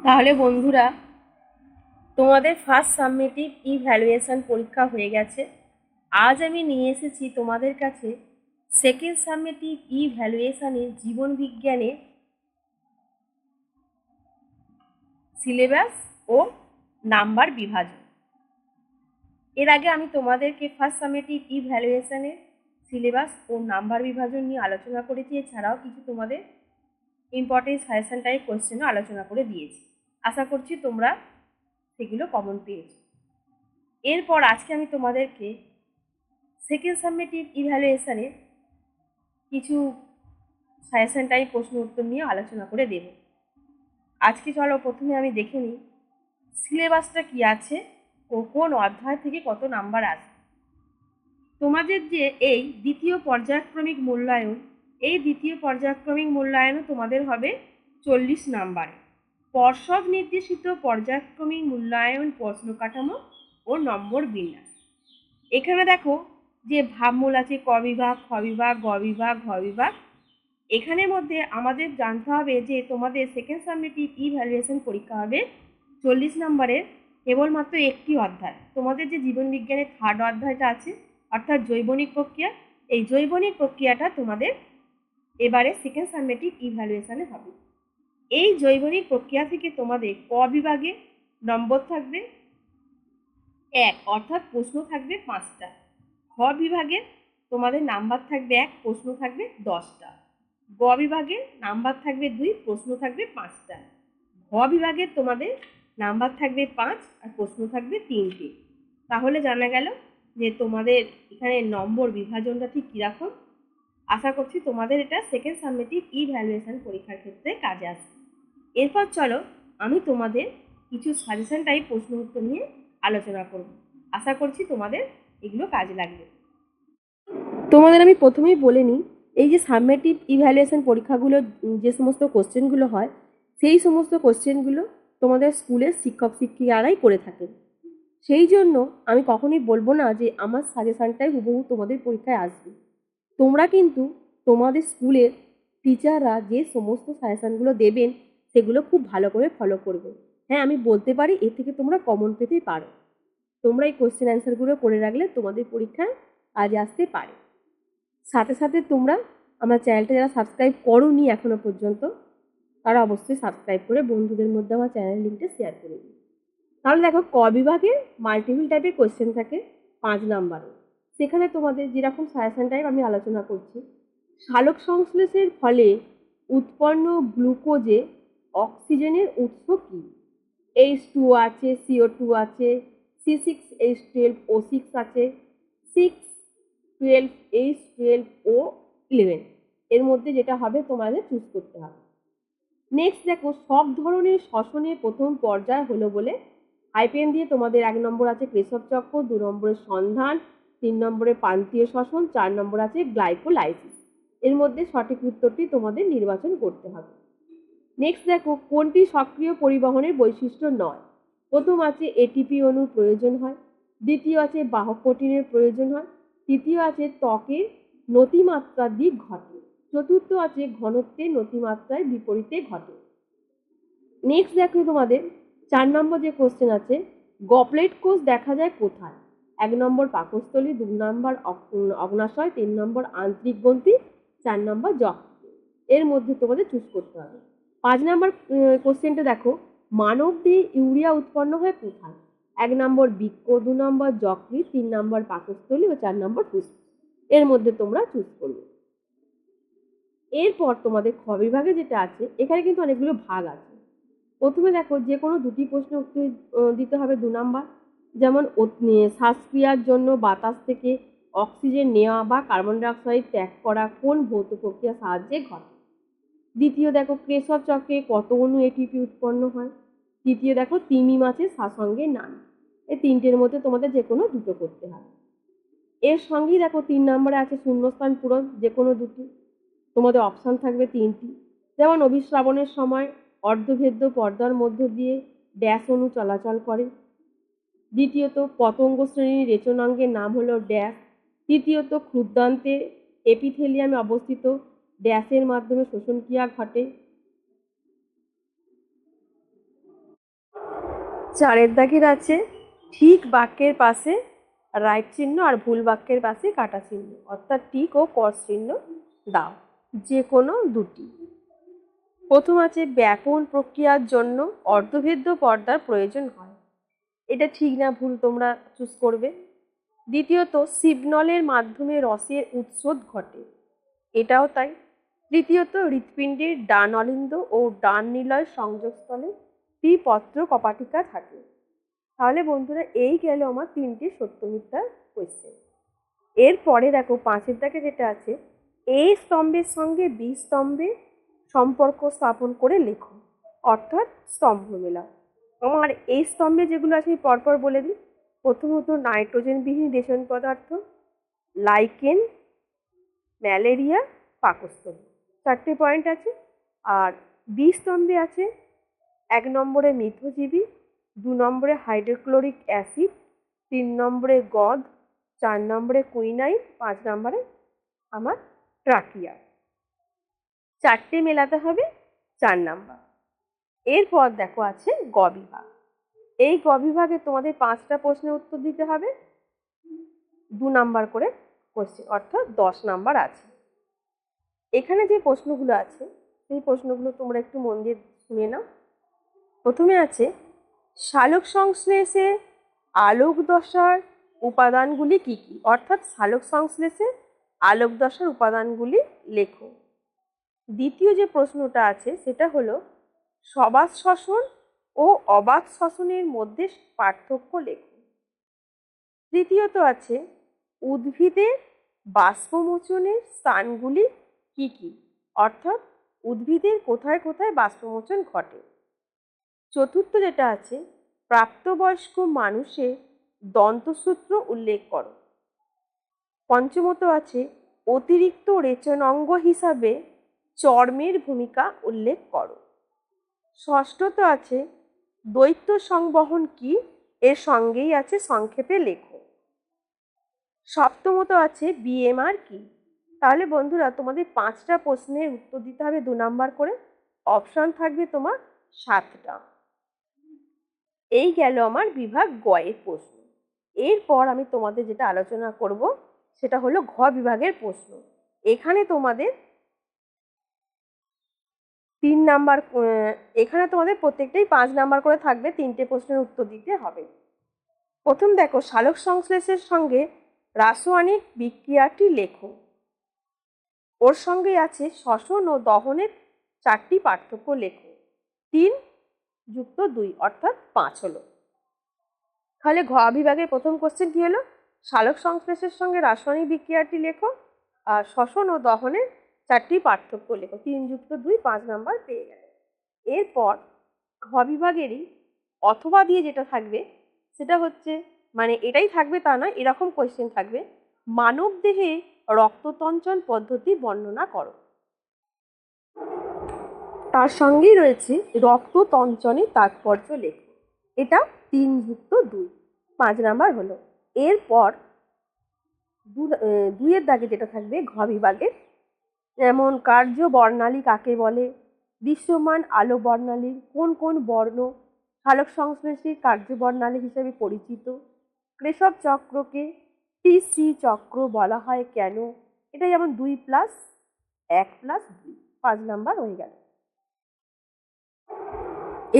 তাহলে বন্ধুরা, তোমাদের ফার্স্ট সাবমিটিভ ইভ্যালুয়েশন পরীক্ষা হয়ে গেছে। আজ আমি নিয়ে এসেছি তোমাদের কাছে সেকেন্ড সাবমিটিভ ইভ্যালুয়েশনের জীবন বিজ্ঞানের সিলেবাস ও নাম্বার বিভাজন। এর আগে আমি তোমাদেরকে ফার্স্ট সাবমিটিভ ইভ্যালুয়েশনের সিলেবাস ও নাম্বার বিভাজন নিয়ে আলোচনা করেছি। এছাড়াও কিছু তোমাদের ইম্পর্টেন্ট সাজেশন টাইপ কোয়েশ্চেনও আলোচনা করে দিয়েছি। আশা করছি তোমরা সেগুলো কমন পেয়েছো। এরপর আজকে আমি তোমাদেরকে সেকেন্ড সাবমিটিভ ইভ্যালুয়েশনের কিছু সাজেশন টাইপ প্রশ্ন উত্তর নিয়ে আলোচনা করে দেব। আজকে চলো প্রথমে আমি দেখে নিই সিলেবাসটা কি আছে ও কোন অধ্যায় থেকে কত নাম্বার আসবে। তোমাদের যে এই দ্বিতীয় পর্যায়ক্রমিক মূল্যায়ন, এই দ্বিতীয় পর্যায়ক্রমিক মূল্যায়নও তোমাদের হবে 40 নাম্বারে। পর্ষদ নির্দেশিত পর্যায়ক্রমিক মূল্যায়ন প্রশ্ন কাঠামো ও নম্বর বিন্যাস। এখানে দেখো যে ভাবমূল আছে ক বিভাগ, খ বিভাগ, গ বিভাগ, ঘ বিভাগ। এখানের মধ্যে আমাদের জানতে হবে যে তোমাদের সেকেন্ড সাবমিটিভ ইভ্যালুয়েশন পরীক্ষা হবে 40 নম্বরের কেবলমাত্র একটি অধ্যায়। তোমাদের যে জীবন বিজ্ঞানের থার্ড অধ্যায়টা আছে অর্থাৎ জৈবনিক প্রক্রিয়া, এই জৈবনিক প্রক্রিয়াটা তোমাদের এবারে সেকেন্ড সাবমিটিভ ইভ্যালুয়েশনে হবে। এই জৈবনিক প্রক্রিয়া থেকে তোমাদের ক বিভাগে নম্বর থাকবে 1, অর্থাৎ প্রশ্ন থাকবে 5টা। খ বিভাগে তোমাদের নাম্বার থাকবে 1, প্রশ্ন থাকবে 10টা। গ বিভাগে নাম্বার থাকবে 2, প্রশ্ন থাকবে 5টা। ঘ বিভাগে তোমাদের নাম্বার থাকবে 5 আর প্রশ্ন থাকবে 3টে। তাহলে জানা গেল যে তোমাদের এখানে নম্বর বিভাজনটা ঠিক কীরকম। আশা করছি তোমাদের এটা সেকেন্ড সাবমিটিভ ইভ্যালুয়েশন পরীক্ষার ক্ষেত্রে কাজে আসবে। এরপর চলো আমি তোমাদের কিছু সাজেশন টাইপ প্রশ্ন উত্তর নিয়ে আলোচনা করব। আশা করছি তোমাদের এগুলো কাজে লাগবে। তোমাদের আমি প্রথমেই বলে নিই, এই যে সাবমিটিভ ইভ্যালুয়েশন পরীক্ষাগুলো যে সমস্ত কোশ্চেনগুলো হয়, সেই সমস্ত কোশ্চেনগুলো তোমাদের স্কুলের শিক্ষক শিক্ষিকারাই করে থাকেন। সেই জন্য আমি কখনোই বলবো না যে আমার সাজেশনটাই হুবহু তোমাদের পরীক্ষায় আসবে। তোমরা কিন্তু তোমাদের স্কুলের টিচাররা যে সমস্ত সাজেশনগুলো দেবেন সেগুলো খুব ভালো করে ফলো করবে। হ্যাঁ, আমি বলতে পারি এর থেকে তোমরা কমন পেতেই পারো। তোমরা এই কোশ্চেন অ্যান্সারগুলো করে রাখলে তোমাদের পরীক্ষায় কাজে আসতে পারে। সাথে সাথে তোমরা আমার চ্যানেলটা যারা সাবস্ক্রাইব করোনি এখনো পর্যন্ত, তারা অবশ্যই সাবস্ক্রাইব করে বন্ধুদের মধ্যে আমার চ্যানেল লিঙ্কটা শেয়ার করে দিন। তাহলে দেখো ক বিভাগে মাল্টিপল টাইপের কোশ্চেন থাকে 5 নাম্বারে। সেখানে তোমাদের যেরকম সাজেশন টাইপ আমি আলোচনা করছি, সালোক সংশ্লেষের ফলে উৎপন্ন গ্লুকোজে অক্সিজেনের উৎস কী? H2 আছে, CO2 আছে, C6H12O6 আছে, 612H12O11। এর মধ্যে যেটা হবে তোমাদের চুজ করতে হবে। নেক্সট দেখো সব ধরনের শ্বসনের প্রথম পর্যায় হলো বলে হাইপেন দিয়ে তোমাদের 1 নম্বর আছে ক্রেসব চক্র, 2 নম্বরে সন্ধান, 3 নম্বরে প্রান্তীয় শ্বসন, 4 নম্বর আছে গ্লাইকোলাইসিস। এর মধ্যে সঠিক উত্তরটি তোমাদের নির্বাচন করতে হবে। নেক্সট দেখো কোনটি সক্রিয় পরিবহনের বৈশিষ্ট্য নয়? প্রথম আছে এটিপি অণুর প্রয়োজন হয়, দ্বিতীয় আছে বাহক প্রোটিনের প্রয়োজন হয়, তৃতীয় আছে ত্বকের নতিমাত্রার দিক ঘটে, চতুর্থ আছে ঘনত্বের নতিমাত্রায় বিপরীতে ঘটে। নেক্সট দেখো তোমাদের 4 নম্বর যে কোশ্চেন আছে, গবলেট কোষ দেখা যায় কোথায়? 1 নম্বর পাকস্থলী, 2 নম্বর অগ্নাশয়, 3 নম্বর আন্তরিক গ্রন্থি, 4 নম্বর যকৃতে। এর মধ্যে তোমাদের চুজ করতে হবে। 5 নম্বর কোশ্চেনটা দেখো, মানব দেহে ইউরিয়া উৎপন্ন হয় কোথায়? 1 নম্বর বৃক্ক, 2 নম্বর যকৃৎ, 3 নম্বর পাকস্থলী ও 4 নম্বর ফুসফুস। এর মধ্যে তোমরা চুজ করবে। এরপর তোমাদের খ বিভাগে যেটা আছে, এখানে কিন্তু অনেকগুলো ভাগ আছে। প্রথমে দেখো যে কোনো দুটি প্রশ্ন উত্তর দিতে হবে 2 নাম্বার। যেমন শ্বাসক্রিয়ার জন্য বাতাস থেকে অক্সিজেন নেওয়া বা কার্বন ডাইঅক্সাইড ত্যাগ করা কোন ভৌত প্রক্রিয়ার সাহায্যে ঘটে? দ্বিতীয় দেখো ক্রেসব চক্রে কত অণু এটিপি উৎপন্ন হয়? তৃতীয় দেখো তিমি মাছের শাসঙ্গের নাম। এই তিনটের মধ্যে তোমাদের যে কোনো দুটো করতে হবে। এর সঙ্গেই দেখো 3 নম্বরে আছে শূন্যস্থান পূরণ, যে কোনো দুটি। তোমাদের অপশান থাকবে 3টি। যেমন অভিস্রাবণের সময় অর্ধভেদ্য পর্দার মধ্য দিয়ে ড্যাশ অণু চলাচল করে। দ্বিতীয়ত পতঙ্গ শ্রেণীর রেচনাঙ্গের নাম হলো ড্যাশ। তৃতীয়ত ক্ষুদ্রান্তে এপিথেলিয়ামে অবস্থিত ড্যাশের মাধ্যমে শ্বসনক্রিয়া ঘটে। 4 দাগের আছে ঠিক বাক্যের পাশে রাইট চিহ্ন আর ভুল বাক্যের পাশে কাটা চিহ্ন, অর্থাৎ টিক ও ক্রস চিহ্ন দাও, যে কোনো দুটি। প্রথম আছে ব্যাপন প্রক্রিয়ার জন্য অর্ধভেদ্য পর্দার প্রয়োজন হয়। এটা ঠিক না ভুল তোমরা চুজ করবে। দ্বিতীয়ত শিবনলের মাধ্যমে রসের উৎসোধ ঘটে, এটাও তাই। তৃতীয়ত হৃৎপিণ্ডের ডান অলিন্দ ও ডান নিলয় সংযোগস্থলে ত্রিপত্র কপাটিকা থাকে। তাহলে বন্ধুরা এই গেল আমার 3টে সত্য মিথ্যার কোয়েশ্চেন। এরপরে দেখো 5 দাগে যেটা আছে, এ স্তম্ভের সঙ্গে বি স্তম্ভে সম্পর্ক স্থাপন করে লেখো, অর্থাৎ স্তম্ভ মেলাও। আমার এই স্তম্ভে যেগুলো আছে আমি পরপর বলে দিই। প্রথমত নাইট্রোজেনবিহীন রেশন পদার্থ, লাইকেন, ম্যালেরিয়া, পাকস্থলী, 4টে পয়েন্ট আছে। আর বি স্তম্ভে আছে 1 নম্বরে মিথজীবী, 2 নম্বরে হাইড্রোক্লোরিক অ্যাসিড, 3 নম্বরে গদ, 4 নম্বরে কুইনাইন, 5 নম্বরে আমার ট্রাকিয়া। 4টে মেলাতে হবে 4 নাম্বার। এরপর দেখো আছে গ বিভাগ। এই গ বিভাগে তোমাদের 5টা প্রশ্নের উত্তর দিতে হবে, 2 নাম্বার করে কোশ্চেন, অর্থাৎ 10 নাম্বার আছে। এখানে যে প্রশ্নগুলো আছে সেই প্রশ্নগুলো তোমরা একটু মন দিয়ে শুনে নাও। প্রথমে আছে সালোক সংশ্লেষে আলোক দশার উপাদানগুলি কি কি, অর্থাৎ সালোক সংশ্লেষে আলোক দশার উপাদানগুলি লেখো। দ্বিতীয় যে প্রশ্নটা আছে সেটা হলো সবাত শ্বসন ও অবাত শ্বসনের মধ্যে পার্থক্য লেখো। তৃতীয়ত আছে উদ্ভিদের বাষ্পমোচনের স্থানগুলি কি কি, অর্থাৎ উদ্ভিদের কোথায় কোথায় বাষ্পমোচন ঘটে। চতুর্থ যেটা আছে প্রাপ্তবয়স্ক মানুষের দন্তসূত্র উল্লেখ করো। পঞ্চমত আছে অতিরিক্ত রেচন অঙ্গ হিসাবে চর্মের ভূমিকা উল্লেখ করো। ষষ্ঠত আছে দ্বৈত সংবহন কি, এর সঙ্গেই আছে সংক্ষেপে লেখো। সপ্তমত আছে বিএমআর কি। তাহলে বন্ধুরা তোমাদের 5টা প্রশ্নের উত্তর দিতে হবে 2 নাম্বার করে, অপশন থাকবে তোমার 7টা। এই গেল আমার বিভাগ গ এর প্রশ্ন। এরপর আমি তোমাদের যেটা আলোচনা করব সেটা হলো ঘ বিভাগের প্রশ্ন। এখানে তোমাদের 3 নাম্বার, এখানে তোমাদের প্রত্যেকটাই 5 নাম্বার করে থাকবে, 3টে প্রশ্নের উত্তর দিতে হবে। প্রথম দেখো সালোক সংশ্লেষের সঙ্গে রাসায়নিক বিক্রিয়াটি লেখো। ওর সঙ্গে আছে শ্বসন ও দহনের 4টি পার্থক্য লেখো। 3 যুক্ত 2 অর্থাৎ 5 হলো। তাহলে ঘ বিভাগের প্রথম কোশ্চেন কি হলো, সালোক সংশ্লেষের সঙ্গে রাসায়নিক বিক্রিয়াটি লেখো আর শ্বসন ও দহনের 4টি পার্থক্য লেখো। 3 যুক্ত 2 5 নাম্বার পেয়ে গেল। এরপর ঘ বিভাগেরই অথবা দিয়ে যেটা থাকবে সেটা হচ্ছে, মানে এটাই থাকবে তা নয়, এরকম কোয়েশ্চেন থাকবে মানব দেহে রক্ততঞ্চন পদ্ধতি বর্ণনা করো। তার সঙ্গেই রয়েছে রক্ততঞ্চনের তাৎপর্য লেখো। এটা 3 যুক্ত 2 5 নাম্বার হলো। এরপর 2 দাগে যেটা থাকবে ঘ বিভাগের, যেমন কার্য বর্ণালী কাকে বলে, দৃশ্যমান আলো বর্ণালীর কোন কোন বর্ণ সালোক সংশ্লেষের কার্য বর্ণালী হিসেবে পরিচিত, ক্রেসব চক্রকে টিসি চক্র বলা হয় কেন। এটা যেমন 2+1+2 5 নাম্বার হয়ে গেল।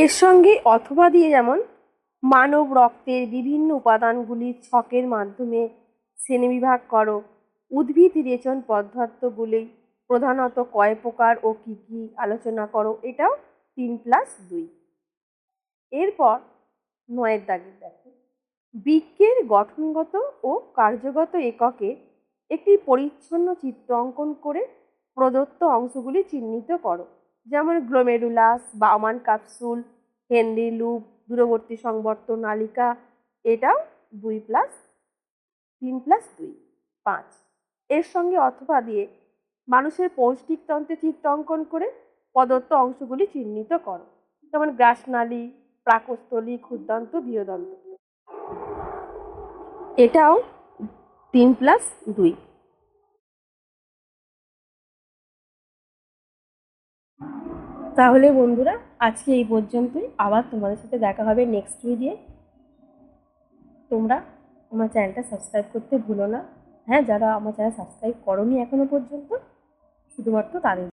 এর সঙ্গে অথবা দিয়ে যেমন মানব রক্তের বিভিন্ন উপাদানগুলির ছকের মাধ্যমে শ্রেণীবিভাগ করো, উদ্ভিদ রেচন পদার্থগুলি প্রধানত কয় প্রকার ও কি কি আলোচনা করো। এটাও 3+2। এরপর 9 দাগের দেখো বৃক্কের গঠনগত ও কার্যগত এককে একটি পরিচ্ছন্ন চিত্র অঙ্কন করে প্রদত্ত অংশগুলি চিহ্নিত করো, যেমন গ্লোমেরুলাস, বাউমান ক্যাপসুল, হেনরি লুপ, দূরবর্তী সংবর্ত নালিকা। এটাও 3+2 5। এর সঙ্গে অথবা দিয়ে মানুষের পৌষ্টিকতন্ত্রে চিত্র অঙ্কন করে প্রদত্ত অংশগুলি চিহ্নিত করো, যেমন গ্রাসনালী, পাকস্থলী, ক্ষুদ্রান্ত, বৃহদন্ত। এটাও 3+2। তাহলে বন্ধুরা আজকে এই পর্যন্তই, আবার তোমাদের সাথে দেখা হবে নেক্সট ভিডিও। তোমরা আমার চ্যানেলটা সাবস্ক্রাইব করতে ভুলো না। হ্যাঁ, যারা আমার চ্যানেল সাবস্ক্রাইব করোনি এখনো পর্যন্ত, শুধুমাত্র তাদের